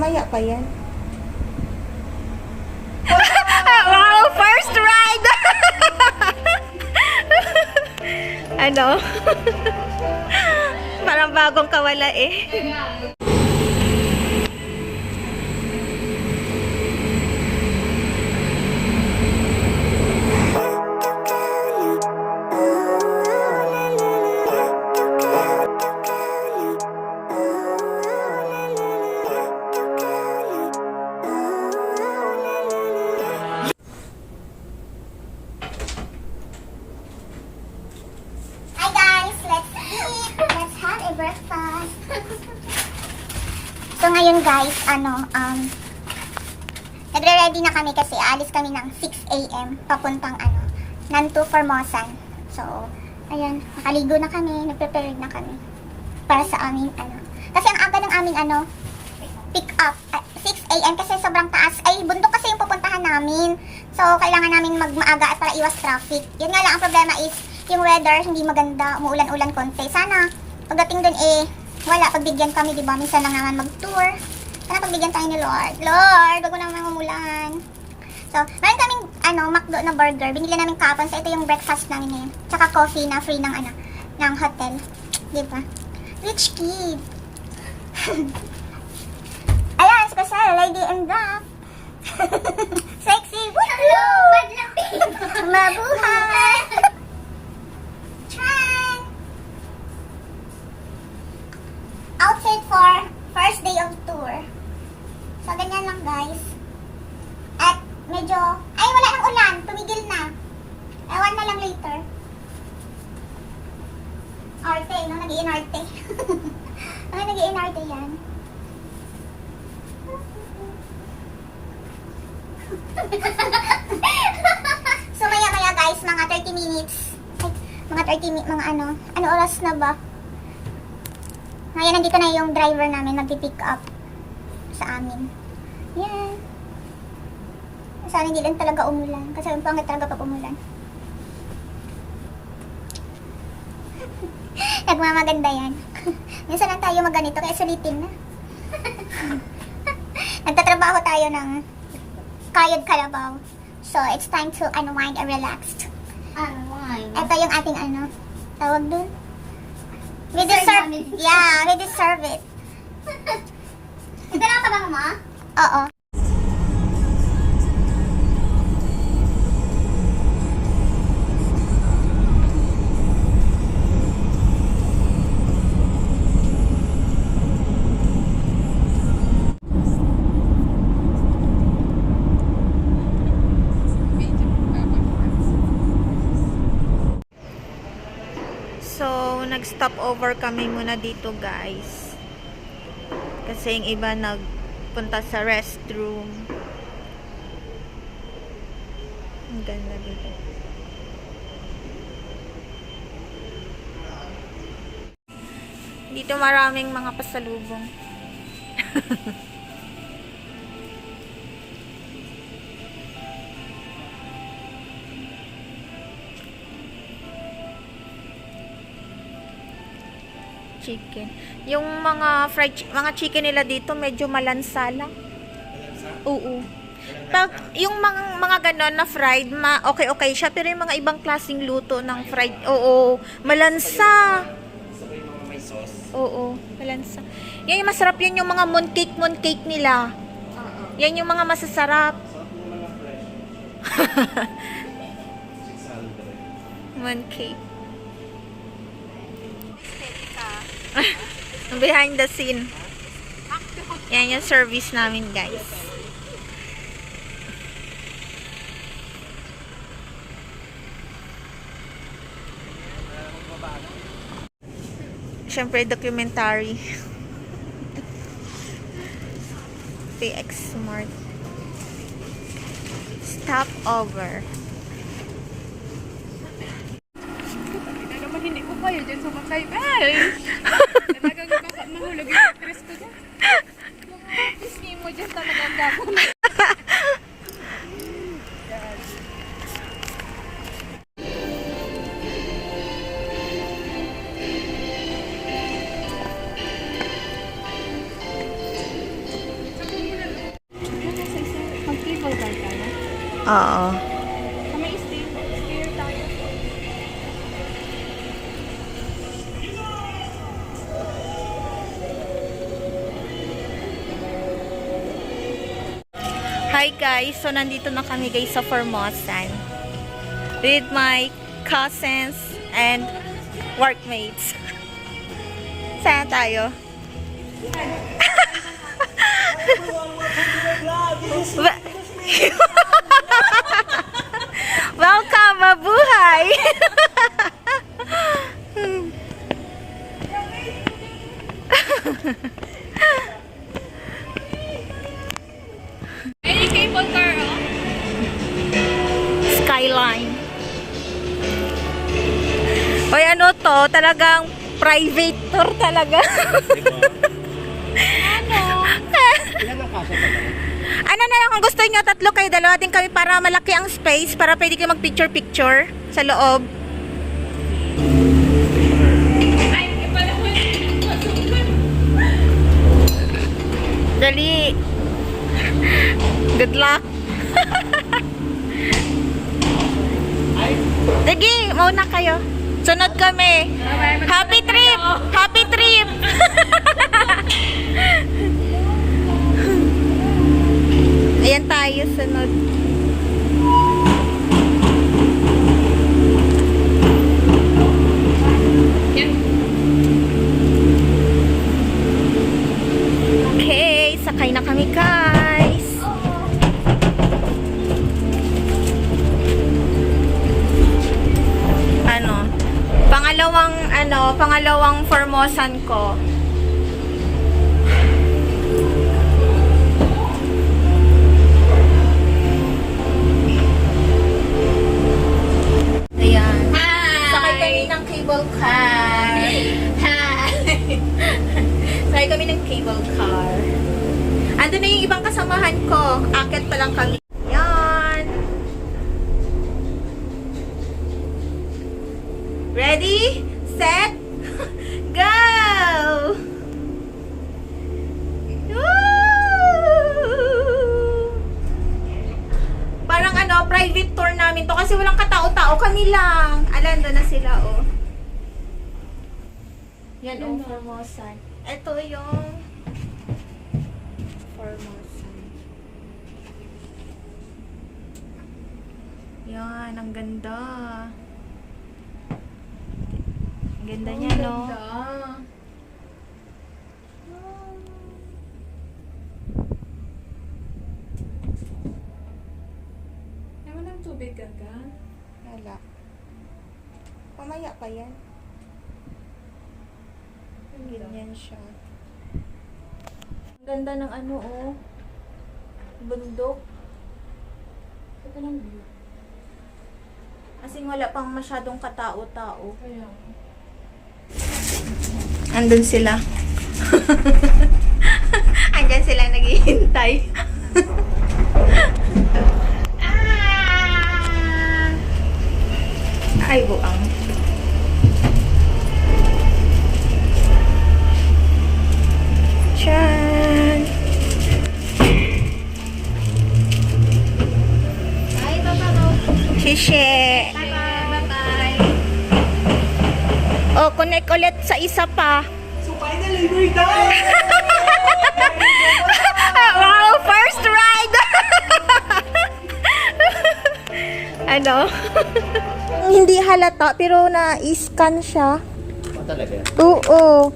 Maya pa yan. Wow, first ride! Ano? Parang bagong kawala eh. Hi guys, let's eat. Let's have a breakfast. So ngayon guys, nagre-ready na kami kasi aalis kami ng 6 a.m. papuntang Nanto, Formosan. So, ayan, nakaligo na kami, nagprepared na kami para sa aming Kasi ang aga ng aming pick up 6 a.m. kasi sobrang taas. Ay, bundok kasi yung pupuntahan namin. So, kailangan namin magmaaga para iwas traffic. Yun nga lang, ang problema is yung weather hindi maganda, umuulan-ulan konti. Sana pagdating dun wala, pagbigyan kami, di ba? Minsan lang naman mag-tour. Sana pagbigyan tayo ni Lord. Lord, wag mo naman umulan. So, meron kaming McDo na burger. Binili namin kahapon. So, ito yung breakfast namin ngayon. Tsaka coffee na free ng ng hotel. Di ba? Rich kid. Ayan, special lady in black. Sexy. Woohoo! Mabuhay! Try! Outfit for first day of tour. So, ganyan lang guys. At medyo, wala nang ulan. Tumigil na. Ewan na lang later. Arte, no? Nag-iinarte. Nag-iinarte yan. So, maya-maya guys, mga 30 minutes. Mga 30 minutes, ano oras na ba? Ngayon, nandito na yung driver namin nag-pick up sa amin. Yan. Sana hindi lang talaga umulan. Kasi ang pangit talaga pag umulan. Nagmamaganda yan. Minsan lang tayo maganito, kaya sulitin na. Nagtatrabaho tayo ng kayod kalabaw. So, it's time to unwind and relax. Unwind. Ito yung ating tawag dun. We deserve, yeah, we deserve it. Ito lang ka ba, Mama? Oo. So, nag-stop over kami muna dito, guys. Kasi yung iba nagpunta sa restroom. Ang ganda dito. Dito maraming mga pasalubong. Chicken. Yung mga mga chicken nila dito medyo malansa lang. Oo. Pag yung mga ganon na fried, okay siya, pero yung mga ibang klaseng luto ng fried, malansa. Oo, malansa. Yan yung masarap, yun yung mga mooncake nila. Yan yung mga masasarap. Mooncake. Behind the scene. Yan yung service namin, guys. Siyempre, documentary. PX Smart. Stop over. Naman hindi ko kayo dyan sumakay. Ay! Talagang mahulog yung stress ko dyan. Yung pisngi mo dyan talagang gagawin. Oo. Sa may stair tayo. Hi guys, so nandito na kami guys sa Formosan with my cousins and workmates. Saan tayo? Welcome, mabuhay! Ay, cable car, oh. Skyline. Oy, ano to? Talagang private tour talaga. Ano na lang kung gusto nyo, tatlo kayo, dalawa din kami para malaki ang space, para pwede kayo mag-picture-picture sa loob. Ay, pala ko yung Dali. Good luck. Sige, mauna kayo. Sunod kami. Happy trip! Happy trip! Ayan tayo, sunod. Yan. Okay, sakay na kami guys. Pangalawang Formosan ko. Ayan. Sakay kami ng cable car. Sakay kami ng cable car. Ando na yung ibang kasamahan ko. Akit pa lang kami. Yan. Ready? Set? Go! Woo! Parang ano, private tour namin to kasi walang katao-tao. Kami lang. Alam, doon na sila, oh. Yan, oh, Formosan. Ito yung Formosan. Yan, ang ganda. Ang ganda niya, no? Ewan ng tubig gaga. Wala. Pamaya pa yan. Ganyan siya. Ang ganda ng ano, oh. Bundok. Ito lang view. Kasing wala pang masyadong katao-tao. Kaya. Andun sila. Andyan sila naghihintay. Ay, buang. Chan! Ay, baba. Shishe! Bye-bye. Oh, connect ulit sa isa pa. So finally, we're done! Wow, first ride! Ano? Hindi halata, pero na-scan siya. Talaga? Oo.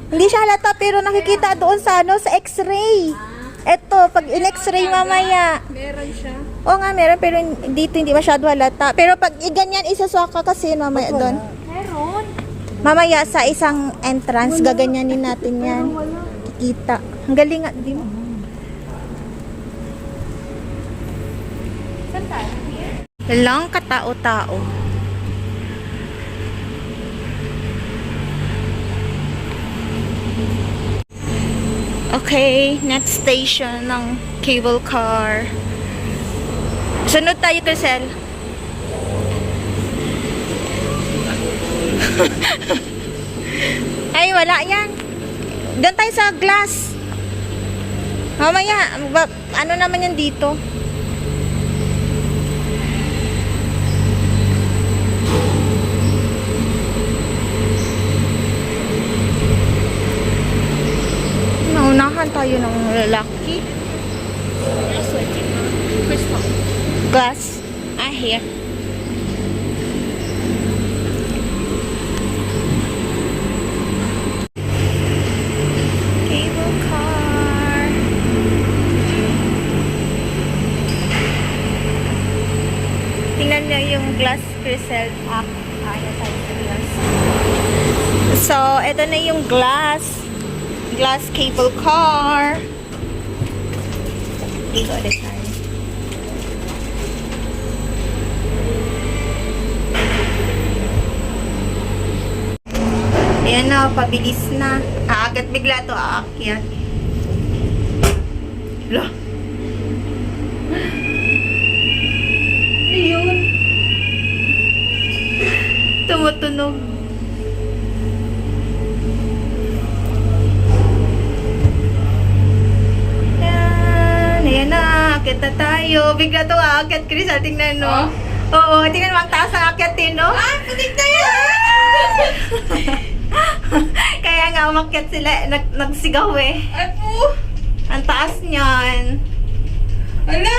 Hindi siya halata, pero nakikita doon sa ano, sa x-ray. Eto, pag in-x-ray mamaya. Meron siya. Oo nga, meron, pero dito hindi masyado halata. Pero pag ganyan, isaswaka kasi mamaya doon. Meron. Mamaya sa isang entrance, gaganyanin natin yan. Kikita. Ang galing nga din. Saan tayo? Walang katao-tao. Okay, next station ng cable car. Sunod tayo, Crisel. Ay, wala yan. Doon tayo sa glass. Mamaya, ano naman yan dito? tayo ng lalaki. Crystal. Glass. Ah, here. Cable car. Tingnan niyo yung glass crystal. Ayan tayo sa glass. So, ito na yung glass. Glass cable car. Dito ulit tayo. Ayan na, pabilis na. Aagat bigla to, aakyat. Hala. Ayun. Tumutunog. Ayan na, aakyat na tayo. Bigla to, aakyat, Chris. Tingnan, no? Oo, tingnan mo ang taas ng aakyatin, no? Ah, putik na yan! Kaya nga umakyat sila, nagsigaw eh. Apo! Ang taas niyan. Ala!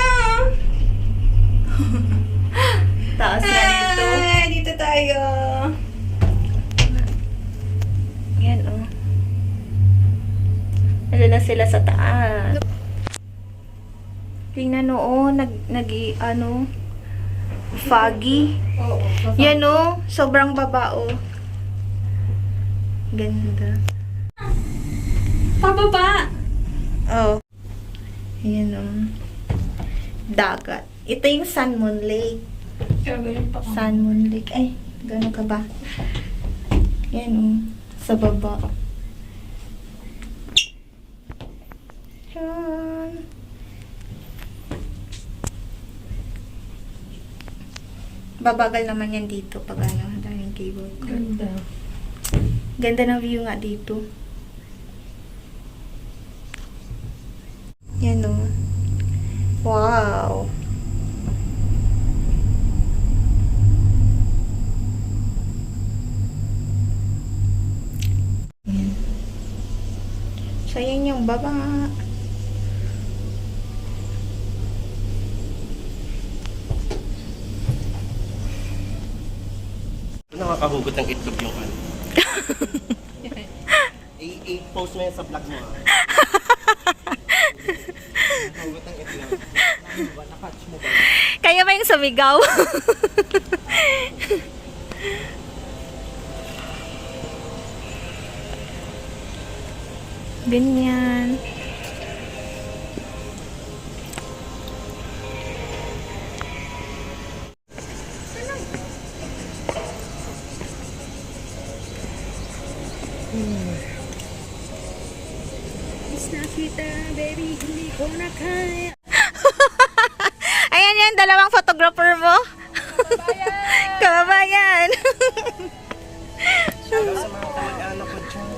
Taas na nito. Ay, dito tayo. Yan oh. Ano na sila sa taas. Tingnan oo, foggy. Oo. Yan oh, sobrang baba oh. Ganda. Pababa! Oh. Ayan oh. Dagat. Ito yung Sun Moon Lake. Sun Moon Lake. Ay, gano'n ka ba? Yan oh. Sa baba. Yan. Babagal naman yan dito pag ano, daming cable car. Ganda. Ganda ng view nga dito. Yan o. Wow. Yan. So, yan yung baba. Nakakahugot ng itlog yung ano. I-post mo yan sa vlog mo ah. Nakakahugot ng itlog. Ano ba? Nakatch mo ba? Kaya ba yung sumigaw? Ganyan. Baby, hindi ko na kaya. Ayan yung dalawang photographer mo. Kababayan. Sa mga kamag-anak ko dyan.